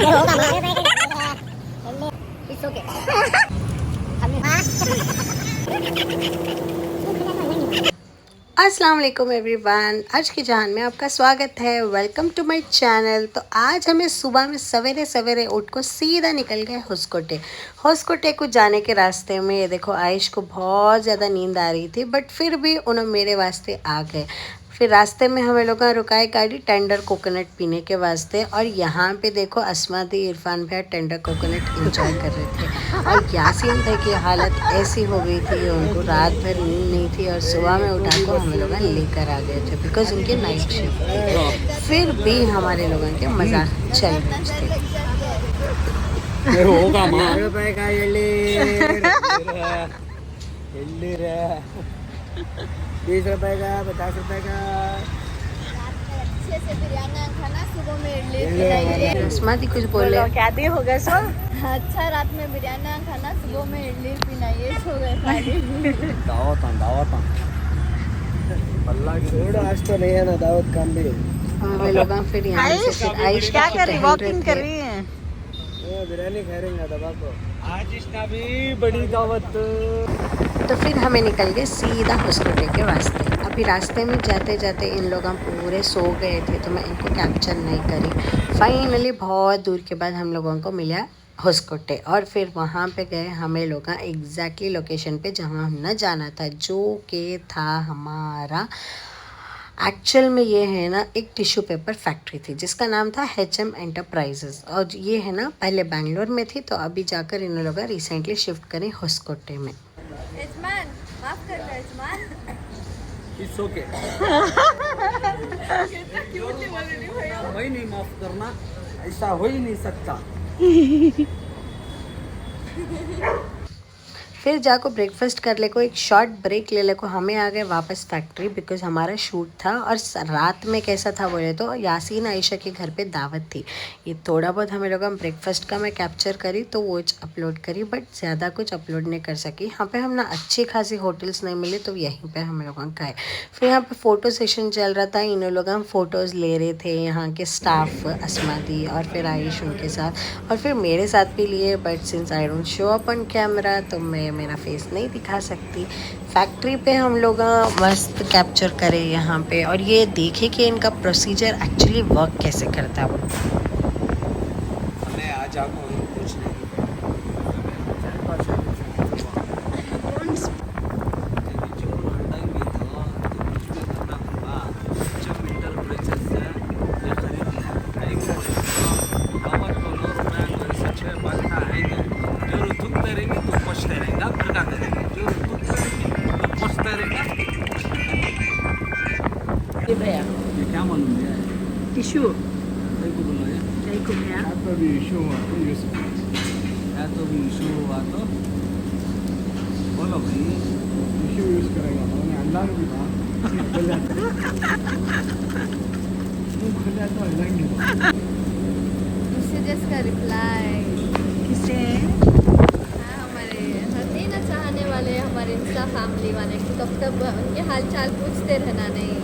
अस्सलाम वालेकुम एवरीवन, आज की जहान में आपका स्वागत है। Welcome to my channel. तो आज हमें सुबह में सवेरे सवेरे उठ को सीधा निकल गए होस्कोटे को जाने के रास्ते में। ये देखो, आयुष को बहुत ज़्यादा नींद आ रही थी, बट फिर भी उन्होंने मेरे वास्ते आ गए। फिर रास्ते में हमें लोग रुकाए गाड़ी टेंडर कोकोनट पीने के वास्ते। और यहाँ पे देखो, अस्मा दी, इरफान भाई टेंडर कोकोनट एंजॉय कर रहे थे। और यासीन भाई की हालत ऐसी हो गई थी, उनको रात भर नींद नहीं थी और सुबह में उठा को हम लोग लेकर आ गए थे बिकॉज उनके नाइट शिफ्ट थी। फिर भी हमारे लोगों के मज़ा चल रहे थे। 20 रुपए का, 50 रुपए का। अच्छे से बिरयानी खाना, सुबह में इडली। रस्मा दी कुछ बोले, क्या दे हो गया सो? अच्छा, रात में बिरयानी खाना, सुबह में इडली पीना, ये सो गए। दावत अल्लाह की छोड़, आज तो नहीं है ना दावत काम भी। हमें लोग फिर यहाँ से फिर आयुष क्या कर रही, वॉकिंग कर रही है? बिरयानी खा रही है दबा को। आज इसका भी बड़ी दावत। तो फिर हमें निकल गए सीधा होस्कोटे के वास्ते। अभी रास्ते में जाते जाते इन लोग पूरे सो गए थे, तो मैं इनको कैप्चर नहीं करी। फाइनली बहुत दूर के बाद हम लोगों को मिला होस्कोटे, और फिर वहाँ पे गए हमें लोग एग्जैक्टली लोकेशन पे जहाँ हमने जाना था, जो कि था हमारा एक्चुअल में ये है ना एक टिश्यू पेपर फैक्ट्री थी जिसका नाम था HM एंटरप्राइजेस। और ये है ना पहले बेंगलोर में थी, तो अभी जाकर इन लोग रिसेंटली शिफ्ट करें होस्कोटे में। यजमान, माफ कर लो यजमान। It's okay. वही नहीं माफ करना, ऐसा हो ही नहीं सकता। फिर जाको ब्रेकफास्ट कर ले को, एक शॉर्ट ब्रेक ले ले को हमें आ गए वापस फैक्ट्री बिकॉज हमारा शूट था। और रात में कैसा था बोले तो यासीन आयशा के घर पे दावत थी। ये थोड़ा बहुत हमें लोग ब्रेकफास्ट का मैं कैप्चर करी तो वो अपलोड करी, बट ज़्यादा कुछ अपलोड नहीं कर सकी। यहाँ पे हम ना अच्छी खासी होटल्स नहीं मिले, तो यहीं पे हम लोगों का है। फिर यहाँ पे फ़ोटो सेशन चल रहा था, इन लोग हम फ़ोटोज़ ले रहे थे, यहाँ के स्टाफ अस्मा दी और फिर आयुष उनके साथ, और फिर मेरे साथ भी लिए। But since I don't show up on camera, तो मैं मेरा फेस नहीं दिखा सकती। फैक्ट्री पे हम लोग मस्त कैप्चर करें यहाँ पे, और ये देखे कि इनका प्रोसीजर एक्चुअली वर्क कैसे करता है। हमें आज आपको कुछ नहीं भैया क्या मालूम है टिश्यू को बोला है नहीं को भैया तो भी इशू हुआ तो यूज या तो भी इशू हुआ तो बोलो भाई इशू यूज करेगा मैंने अंदर भी था खुला तो अलग नहीं मैसेजेस का रिप्लाई किसे? हमारे हंसी ना चाहने वाले, हमारे इंस्टा फैमिली वाले, कब तक उनके हाल चाल पूछते रहना नहीं।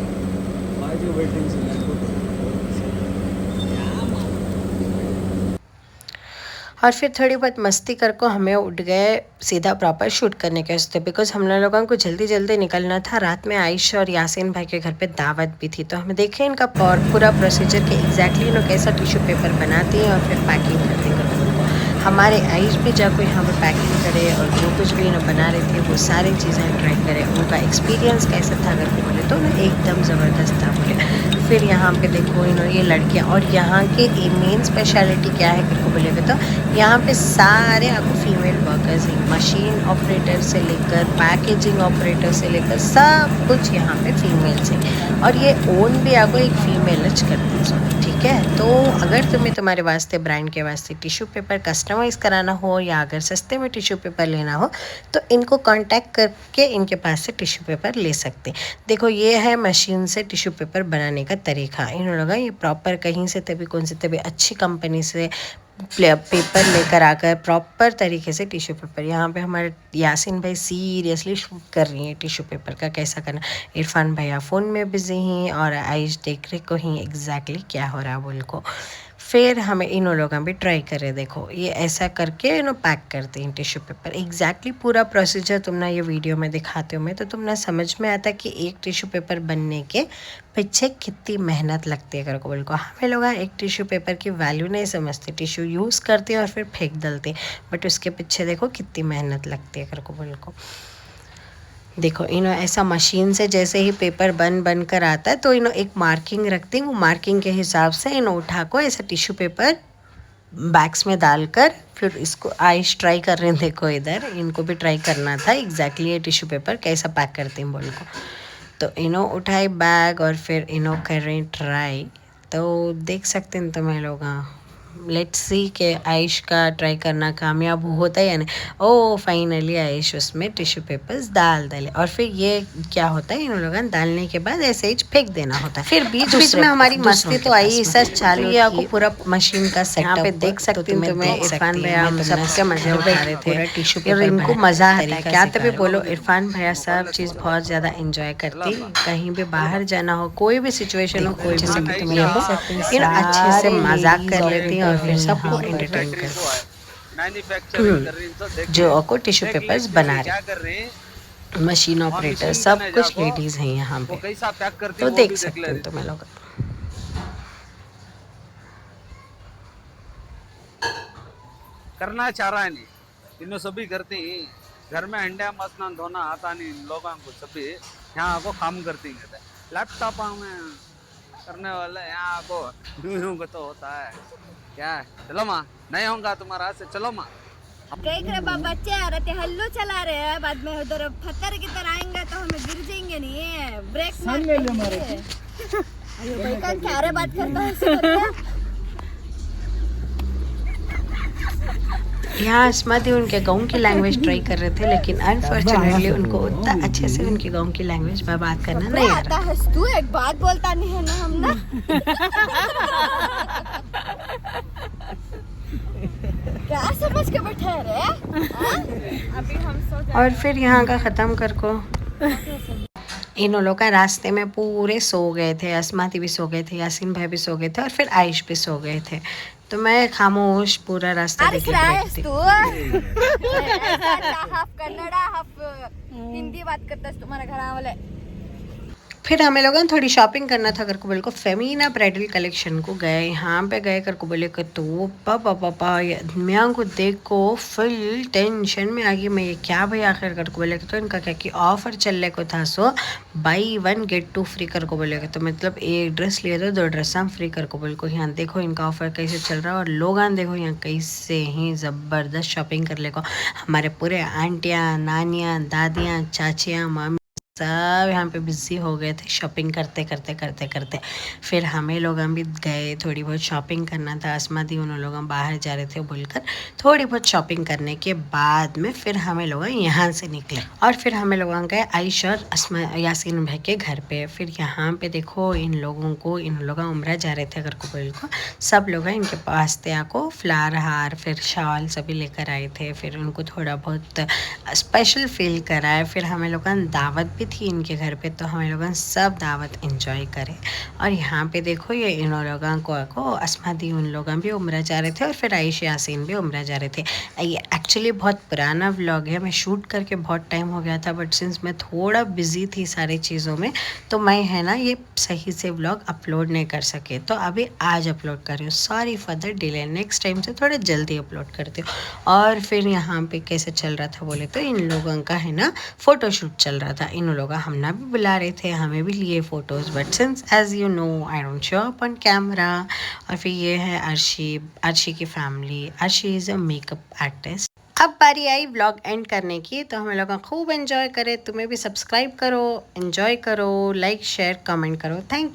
वेटिंग से और फिर थोड़ी बहुत मस्ती कर को हमें उठ गए सीधा प्रॉपर शूट करने के वास्ते बिकॉज हम लोगों को जल्दी जल्दी निकलना था। रात में आयशा और यासीन भाई के घर पे दावत भी थी, तो हमें देखें इनका पूरा प्रोसीजर कि एग्जैक्टली इन्होंने कैसा टिश्यू पेपर बनाती हैं और फिर पैकिंग करती हैं। हमारे आयुष भी जाको यहाँ पे पैकिंग करे और जो कुछ भी इन्होंने बना रहे थे वो सारी चीज़ें ट्राई करें। उनका एक्सपीरियंस कैसा था अगर बोले तो ना एकदम ज़बरदस्त था बोले। फिर यहाँ पे देखो इन्होंने ये लड़कियाँ, और यहाँ के मेन स्पेशलिटी क्या है फिर बोले तो यहाँ पे सारे आपको फीमेल वर्कर्स हैं, मशीन ऑपरेटर से लेकर पैकेजिंग ऑपरेटर से लेकर सब कुछ यहाँ पे फीमेल्स हैं। और ये ओन भी आपको एक फीमेल करती है, ठीक है। तो अगर तुम्हें तुम्हारे वास्ते ब्रांड के वास्ते टिश्यू पेपर कस्टमाइज़ कराना हो या अगर सस्ते में टिश्यू पेपर लेना हो तो इनको कांटेक्ट करके इनके पास से टिश्यू पेपर ले सकते। देखो ये है मशीन से टिश्यू पेपर बनाने का तरीका। इन लोगों ये प्रॉपर कहीं से तभी कौन से तभी अच्छी कंपनी से पेपर लेकर आकर प्रॉपर तरीके से टिश्यू पेपर, यहाँ पे हमारे यासीन भाई सीरियसली शूट कर रही हैं टिश्यू पेपर का कैसा करना। इरफान भैया फ़ोन में बिजी हैं और आयुष देख रहे को ही एग्जैक्टली क्या हो रहा है बोल को। फिर हमें इन लोगों भी ट्राई करे, देखो ये ऐसा करके इन्हों पैक करते हैं टिश्यू पेपर। एग्जैक्टली पूरा प्रोसीजर तुम ना ये वीडियो में दिखाते हो मैं, तो तुम ना समझ में आता कि एक टिश्यू पेपर बनने के पीछे कितनी मेहनत लगती है कर को बिल्कुल। हमें लोग एक टिश्यू पेपर की वैल्यू नहीं समझते, टिश्यू यूज़ करते हैं और फिर फेंक डालते हैं, बट उसके पीछे देखो कितनी मेहनत लगती है कर को बिल्कुल। देखो इन्हों ऐसा मशीन से जैसे ही पेपर बन कर आता है तो इन्हों एक मार्किंग रखती हैं, वो मार्किंग के हिसाब से इन्हों उठा को ऐसा टिश्यू पेपर बैग्स में डालकर फिर इसको आइश ट्राई कर रहे हैं। देखो इधर इनको भी ट्राई करना था एग्जैक्टली ये टिश्यू पेपर कैसा पैक करते हैं बोल को। तो इन्हों उठाए बैग और फिर इन्हों कर रहे हैं ट्राई। तो देख सकते हैं तुम्हें लोग, लेट्स सी कि आयुष का ट्राई करना कामयाब होता है या नहीं। ओ फाइनली आयुष उसमें टिश्यू पेपर्स डाल डाले और फिर ये क्या होता है इन लोगों डालने के बाद ऐसे ही फेंक देना होता है। फिर बीच बीच में हमारी मस्ती तो आई सर चालू ही, आपको पूरा मशीन का सेटअप पे देख सकते हो तुम्हें। इरफान भैया हम सबके मजे उठा रहे थे टिश्यू पेपर, इनको मजा आता है क्या तभी बोलो। इरफान भैया सब चीज़ बहुत ज़्यादा इंजॉय करती, कहीं भी बाहर जाना हो कोई भी सिचुएशन हो कोई भी इन अच्छे से मजाक कर लेती हैं और फिर सबको एंटरटेन कर जो को टिश्यू पेपर्स बना रहे, मशीन ऑपरेटर सब कुछ लेडीज हैं यहाँ पे, तो देख सकते हो तुम्हें लोग। करना चाह रहा है नहीं, इन्हों सभी करते हैं घर में अंडा मसना धोना आता नहीं इन लोगों को, सभी यहाँ को काम करते हैं। लैपटॉप में करने वाले यहाँ को यूं को तो होता है क्या है। चलो माँ नहीं होगा तुम्हारा से, चलो माँ। देख रहे बाबा बच्चे आ रहे थे हल्लो चला रहे हैं, बाद में उधर पत्थर की तरह आएंगे तो हमें गिर जाएंगे नहीं, ब्रेक मार ले लो हमारे। अरे भाई का क्या रे बात करता है। यहाँ अस्मादी उनके गाँव की लैंग्वेज ट्राई कर रहे थे, लेकिन अनफॉर्चुनेटली उनको उतना अच्छे से उनकी गाँव की लैंग्वेज में बात करना नहीं आता है। तू एक बात बोलता नहीं है ना हम ना। क्या समझ के बैठे रे? अभी हम सो जाएंगे। और फिर यहाँ का ख़त्म कर को इन लोग का रास्ते में पूरे सो गए थे, अस्माती भी सो गए थे, यासीन भाई भी सो गए थे और फिर आयुष भी सो गए थे। तो मैं खामोश पूरा रास्ता देख रही थी। हाफ कन्नड़ा हाफ हिंदी बात करता है तुम्हारे घर वाले। फिर हमें लोगों ने थोड़ी शॉपिंग करना था कर को बोले को, फेमिना ब्राइडल कलेक्शन को गए, यहाँ पे गए कर को बोले को। तो पापा मियाँ को देख को फुल टेंशन में आ गई मैं, ये क्या भाई आखिर कर को बोले। तो इनका क्या कि ऑफर चलने को था, सो बाई 1 गेट 2 फ्री कर को बोले। तो मतलब एक ड्रेस लिए तो 2 ड्रेस हम फ्री कर को बोले को। यहाँ देखो इनका ऑफर कैसे चल रहा है और लोग देखो यहाँ कैसे ही ज़बरदस्त शॉपिंग कर ले को। हमारे पूरे आंटियाँ नानियाँ दादियाँ चाचियाँ मामी सब यहाँ पे बिजी हो गए थे शॉपिंग करते। फिर हमें लोग भी गए, थोड़ी बहुत शॉपिंग करना था। अस्मादी उन लोग बाहर जा रहे थे बोलकर थोड़ी बहुत शॉपिंग करने के बाद में फिर हमें लोग यहाँ से निकले और फिर हमें लोग गए आयुष और यासीन भाई के घर पे। फिर यहाँ पे देखो इन लोग उम्रा जा रहे थे अगर को बोल को। सब लोग इनके पास थे आको फ्लावर हार फिर शॉल सभी लेकर आए थे। फिर उनको थोड़ा बहुत स्पेशल फील कराए। फिर हमें लोग दावत भी थी इनके घर पे, तो हम लोग सब दावत एंजॉय करें। और यहाँ पे देखो ये इन लोगों को अस्मादी उन लोग भी उम्रा जा रहे थे और फिर आयुष यासीन भी उम्रा जा रहे थे। ये एक्चुअली बहुत पुराना व्लॉग है, मैं शूट करके बहुत टाइम हो गया था, बट सिंस मैं थोड़ा बिजी थी सारी चीज़ों में तो मैं है ना ये सही से व्लॉग अपलोड नहीं कर सके, तो अभी आज अपलोड कर रही हूँ। Sorry for the delay, next time से थोड़ा जल्दी अपलोड करती हूँ। और फिर यहाँ पे कैसे चल रहा था बोले तो इन लोगों का है ना फ़ोटोशूट चल रहा था। इन लोग हमना भी बुला रहे थे, हमें भी लिए photos, but since as you know I don't show up on camera. और फिर ये है अर्शी की family. Arshi is a makeup artist. अब बारी आई व्लॉग एंड करने की, तो हम लोग खूब एंजॉय करें। तुम्हें भी सब्सक्राइब करो, एंजॉय करो, लाइक शेयर कमेंट करो। Thank you.